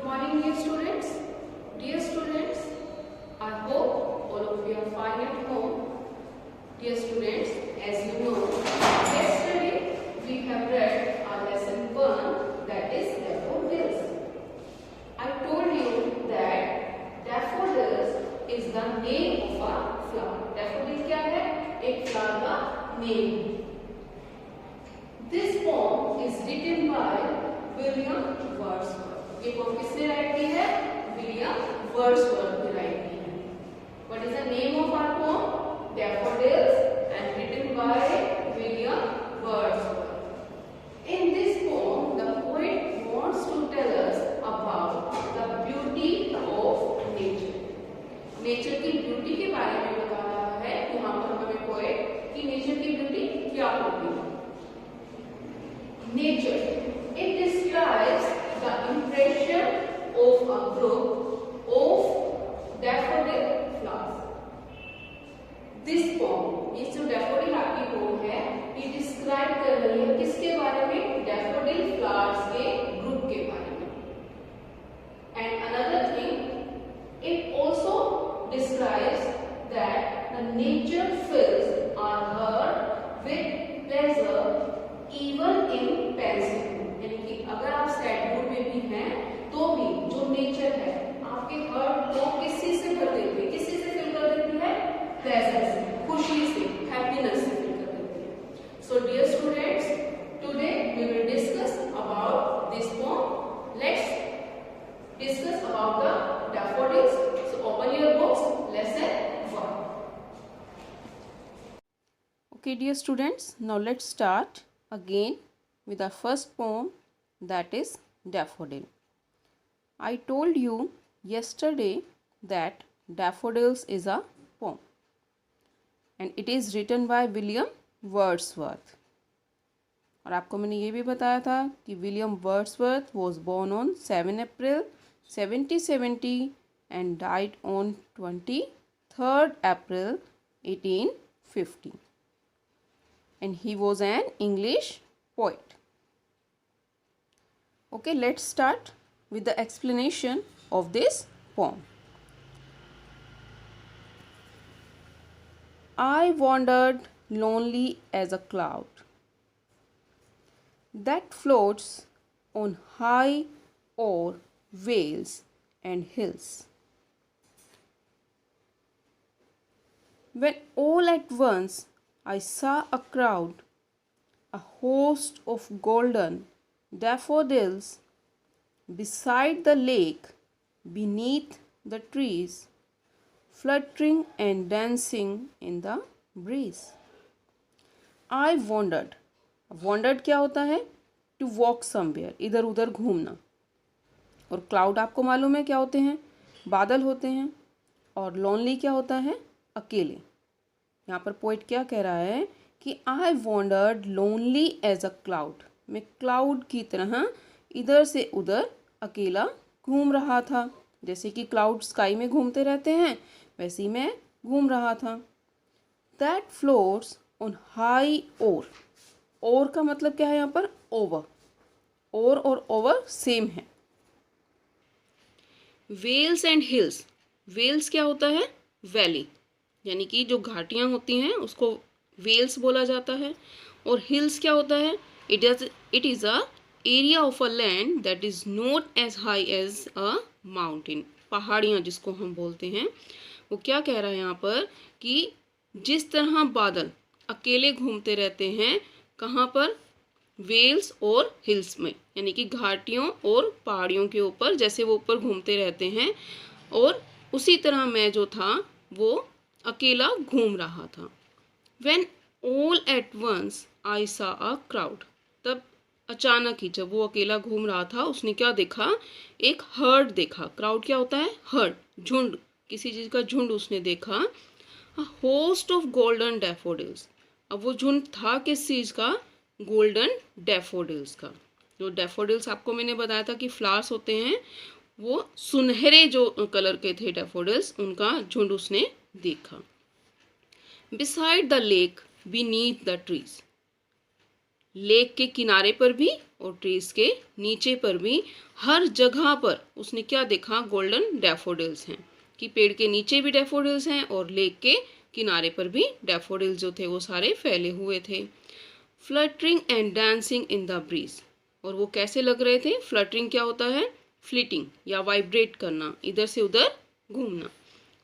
morning, dear students. Dear students, I hope all of you are fine at home. Dear students, as you know, yesterday we have read our lesson 1, that is daffodils. I told you that daffodils is the name of a flower. Daffodil क्या है? एक flower का name. This poem is written by William Wordsworth. ये poem किसने right की है? William Wordsworth ने right की है. What is the name of our poem? Daffodils, and written by William Wordsworth. In this poem, the poet wants to tell us about the beauty of nature. Nature की beauty के बारे में बता रहा है. यहाँ पर हमें पोएट की नेचर की ब्यूटी क्या होती है. Nature, it describes the impression of a group of daffodil flowers. This poem, ये जो daffodil आपकी poem है, ये describe कर रही है किसके बारे में? daffodil flowers के group के बारे में. And another thing, it also describes that the nature fills our heart with pleasure even in pensive mood. यानी कि अगर आप सैड मूड में भी हैं तो भी जो नेचर है आपके हार्ट को किसी से भर देती है. किसी से फिल कर देती है? प्लेजर से, खुशी से, हैप्पीनेस से फिल कर देती है. So dear students, today we will discuss about this poem. Let's discuss about the daffodils. So open your books, lesson 1. Okay, dear students, now let's start again with our first poem, that is Daffodil. I told you yesterday that Daffodils is a poem and it is written by William Wordsworth. और आपको मैंने ये भी बताया था कि William Wordsworth was born on 7 April 1770 and died on 23rd April 1850. And he was an English poet. Okay, let's start with the explanation of this poem. I wandered lonely as a cloud that floats on high o'er vales and hills, when all at once I saw a crowd, a host of golden daffodils beside the lake, beneath the trees, fluttering and dancing in the breeze. I wandered. Wandered क्या होता है? To walk somewhere, इधर उधर घूमना. और cloud आपको मालूम है क्या होते हैं? बादल होते हैं. और lonely क्या होता है? अकेले. यहाँ पर पोइट क्या कह रहा है कि I wondered lonely as a cloud. मैं क्लाउड की तरह इधर से उधर अकेला घूम रहा था. जैसे कि क्लाउड स्काई में घूमते रहते हैं, वैसे ही मैं घूम रहा था. That floats on high o'er. O'er का मतलब क्या है यहाँ पर? ओवर. ओर और ओवर सेम है. Vales and hills. वेल्स क्या होता है? वैली, यानी कि जो घाटियाँ होती हैं उसको वेल्स बोला जाता है. और हिल्स क्या होता है? It is a area of a land that is not as high as a mountain. पहाड़ियाँ जिसको हम बोलते हैं. वो क्या कह रहा है यहाँ पर कि जिस तरह बादल अकेले घूमते रहते हैं, कहाँ पर? वेल्स और हिल्स में, यानी कि घाटियों और पहाड़ियों के ऊपर जैसे वो ऊपर घूमते रहते हैं. और उसी तरह मैं जो था वो अकेला घूम रहा था. When all at once I saw a crowd. तब अचानक ही जब वो अकेला घूम रहा था उसने क्या देखा? एक हर्ड देखा. क्राउड क्या होता है? हर्ड, झुंड, किसी चीज़ का झुंड उसने देखा. A host of golden daffodils. अब वो झुंड था किस चीज़ का? गोल्डन डैफोडिल्स का. जो डैफोडिल्स आपको मैंने बताया था कि फ्लावर्स होते हैं, वो सुनहरे जो कलर के थे डैफोडिल्स, उनका झुंड उसने देखा. Beside the lake, beneath the trees. Lake के किनारे पर भी और ट्रीज के नीचे पर भी, हर जगह पर उसने क्या देखा, गोल्डन डैफोडिल्स हैं, कि पेड़ के नीचे भी डैफोडिल्स हैं और लेक के किनारे पर भी डैफोडिल्स जो थे वो सारे फैले हुए थे। Fluttering and dancing in the breeze, और वो कैसे लग रहे थे? फ्लटरिंग क्या होता है? फ्लिटिंग या वाइब्रेट करना, इधर से उधर घूमना।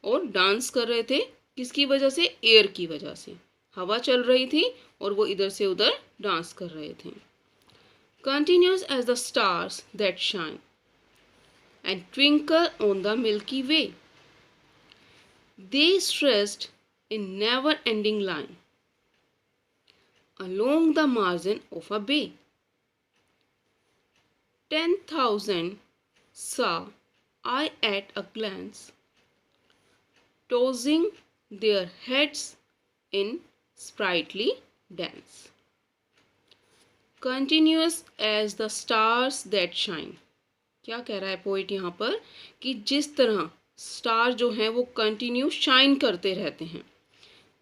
और डांस कर रहे थे किसकी वजह से? एयर की वजह से, हवा चल रही थी और वो इधर से उधर डांस कर रहे थे। Continuous as the stars that shine and twinkle on the milky way, they stretched in never ending line along the margin of a bay. 10,000 saw I at a glance, tossing their heads in sprightly dance. Continuous as the stars that shine. क्या कह रहा है poet यहाँ पर? कि जिस तरह star जो हैं वो कंटिन्यू शाइन करते रहते हैं,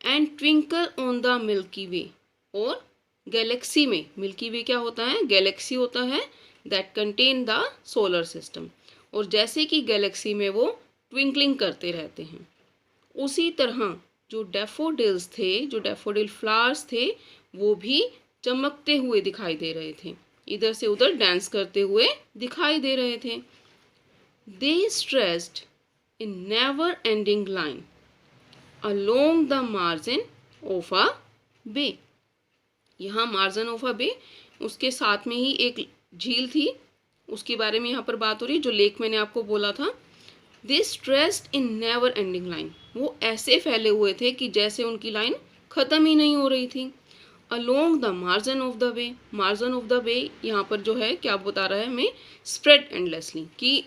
and twinkle on the milky way, और गैलेक्सी में, मिल्की वे क्या होता है? गैलेक्सी होता है that contain the solar system, और जैसे कि गैलेक्सी में वो ट्विंकलिंग करते रहते हैं, उसी तरह जो डैफोडिल्स थे, जो डैफोडिल फ्लावर्स थे, वो भी चमकते हुए दिखाई दे रहे थे, इधर से उधर डांस करते हुए दिखाई दे रहे थे। They stretched in never ending line along the margin of a bay. यहाँ मार्जिन ऑफ अ बे, उसके साथ में ही एक झील थी, उसके बारे में यहाँ पर बात हो रही है, जो लेक मैंने आपको बोला था। They stretched in never ending line, वो ऐसे फैले हुए थे कि जैसे उनकी लाइन ख़त्म ही नहीं हो रही थी। Along the margin of the way, margin of the way यहाँ पर जो है क्या बता रहा है हमें? स्प्रेड एंडलेसली, कि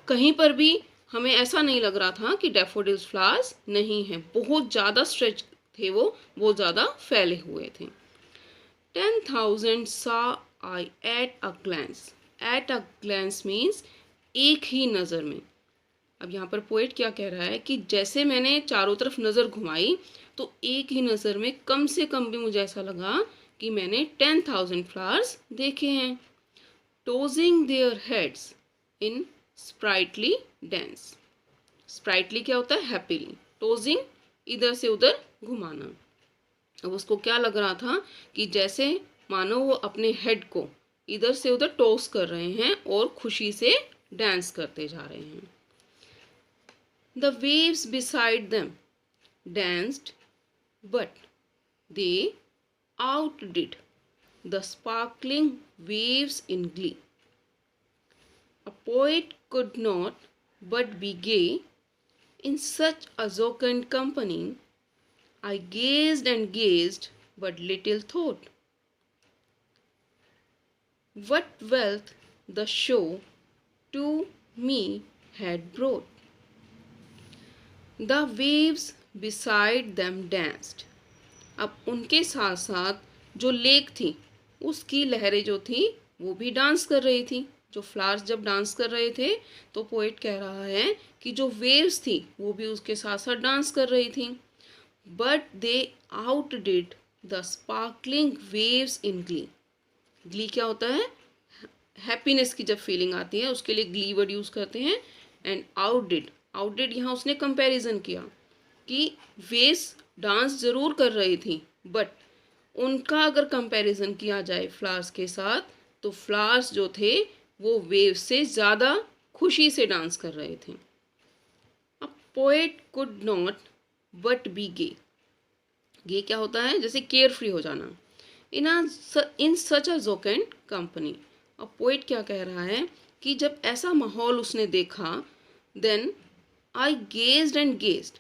कहीं पर भी हमें ऐसा नहीं लग रहा था कि डैफोडिल्स फ्लावर्स नहीं हैं, बहुत ज़्यादा स्ट्रेच थे वो, बहुत ज़्यादा फैले हुए थे। 10,000 saw I at a glance. At a glance means एक ही नज़र में। अब यहाँ पर पोएट क्या कह रहा है कि जैसे मैंने चारों तरफ नज़र घुमाई तो एक ही नज़र में कम से कम भी मुझे ऐसा लगा कि मैंने 10,000 फ्लावर्स देखे हैं। Tossing their heads in sprightly dance. Sprightly क्या होता है? हैप्पीली। टोजिंग इधर से उधर घुमाना। अब उसको क्या लग रहा था कि जैसे मानो वो अपने हेड को इधर से उधर टॉस कर रहे हैं और खुशी से डांस करते जा रहे हैं। The waves beside them danced, but they outdid the sparkling waves in glee. A poet could not but be gay in such a jocund company. I gazed and gazed, but little thought what wealth the show to me had brought. The waves beside them danced. अब उनके साथ साथ जो lake थी उसकी लहरें जो थी वो भी डांस कर रही थी। जो फ्लावर्स जब डांस कर रहे थे तो पोएट कह रहा है कि जो वेव्स थी वो भी उसके साथ साथ डांस कर रही थी। But they outdid the sparkling waves in glee. Glee क्या होता है? हैप्पीनेस की जब फीलिंग आती है उसके लिए ग्ली वर्ड यूज़ करते हैं। एंड आउटडिड, आउटडिड यहाँ उसने कंपैरिजन किया कि वेव्स डांस ज़रूर कर रही थी, बट उनका अगर कंपैरिजन किया जाए फ्लावर्स के साथ तो फ्लावर्स जो थे वो वेव्स से ज़्यादा खुशी से डांस कर रहे थे। A poet could not but be gay. Gay क्या होता है? जैसे केयर फ्री हो जाना। इन सच अ जोकेंट कंपनी। अब पोएट क्या कह रहा है कि जब ऐसा माहौल उसने देखा, then I gazed and gazed,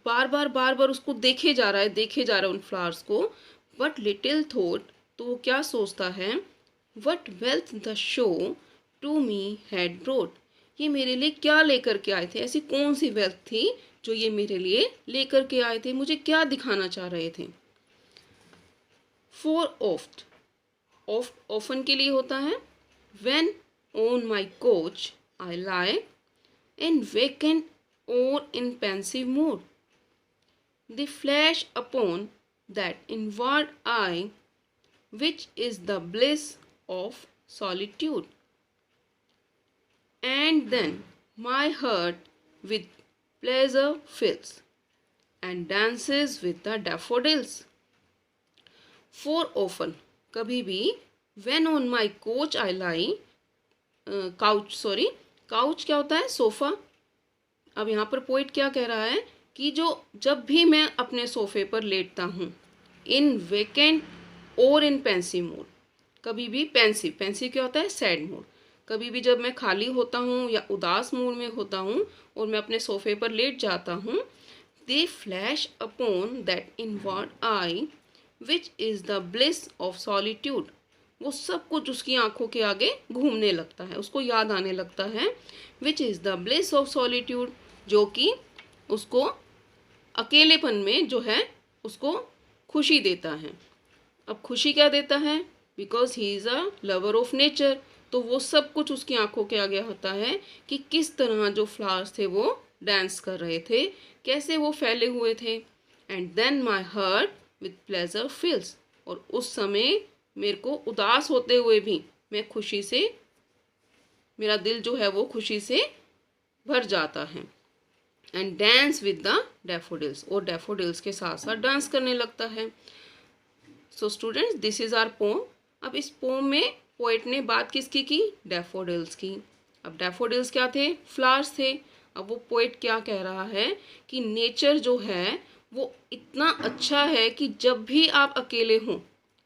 बार बार उसको देखे जा रहा है उन फ्लावर्स को। बट लिटिल थॉट, तो वो क्या सोचता है? What wealth the show to me had brought. ये मेरे लिए क्या लेकर के आए थे? ऐसी कौन सी वेल्थ थी जो ये मेरे लिए लेकर के आए थे? मुझे क्या दिखाना चाह रहे थे? फॉर ऑफ्ट, ऑफन के लिए होता है। When on my couch I lie in vacant or in pensive mood, they flash upon that inward eye which is the bliss of solitude. And then my heart with pleasure fills and dances with the daffodils. For often, कभी भी, when on my couch I lie, couch क्या होता है? Sofa. अब यहाँ पर poet क्या कह रहा है कि जब भी मैं अपने सोफे पर लेटता हूँ, इन vacant or in pensive mood, कभी भी पेंसिव क्या होता है? Sad mood. कभी भी जब मैं खाली होता हूँ या उदास मूड में होता हूँ और मैं अपने सोफे पर लेट जाता हूँ, दे flash upon that inward I which is the bliss of solitude. वो सब कुछ उसकी आंखों के आगे घूमने लगता है, उसको याद आने लगता है. Which is the bliss of solitude, जो कि उसको अकेलेपन में जो है उसको खुशी देता है. अब खुशी क्या देता है? Because he is a lover of nature. तो वो सब कुछ उसकी आंखों के आगे होता है कि किस तरह जो फ्लावर्स थे वो डांस कर रहे थे, कैसे वो फैले हुए थे. And then my heart with pleasure fills, और उस समय मेरे को उदास होते हुए भी मैं खुशी से, मेरा दिल जो है वो खुशी से भर जाता है. And dance with the daffodils, और डैफोडिल्स के साथ साथ डांस करने लगता है. So students, this is our poem. अब इस पोम में पोइट ने बात किसकी की? डैफोडिल्स की. अब डैफोडिल्स क्या थे? फ्लावर्स थे. अब वो पोइट क्या कह रहा है कि नेचर जो है वो इतना अच्छा है कि जब भी आप अकेले हों,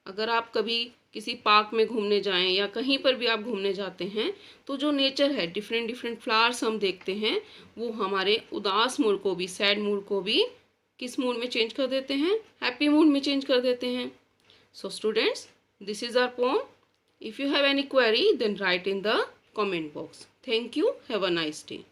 अगर आप कभी किसी पार्क में घूमने जाएं या कहीं पर भी आप घूमने जाते हैं, तो जो नेचर है, डिफरेंट फ्लावर्स हम देखते हैं, वो हमारे उदास मूड को भी, सैड मूड को भी किस मूड में चेंज कर देते हैं? हैप्पी मूड में चेंज कर देते हैं. So students, this is our poem. If you have any query, then write in the comment box. Thank you. Have a nice day.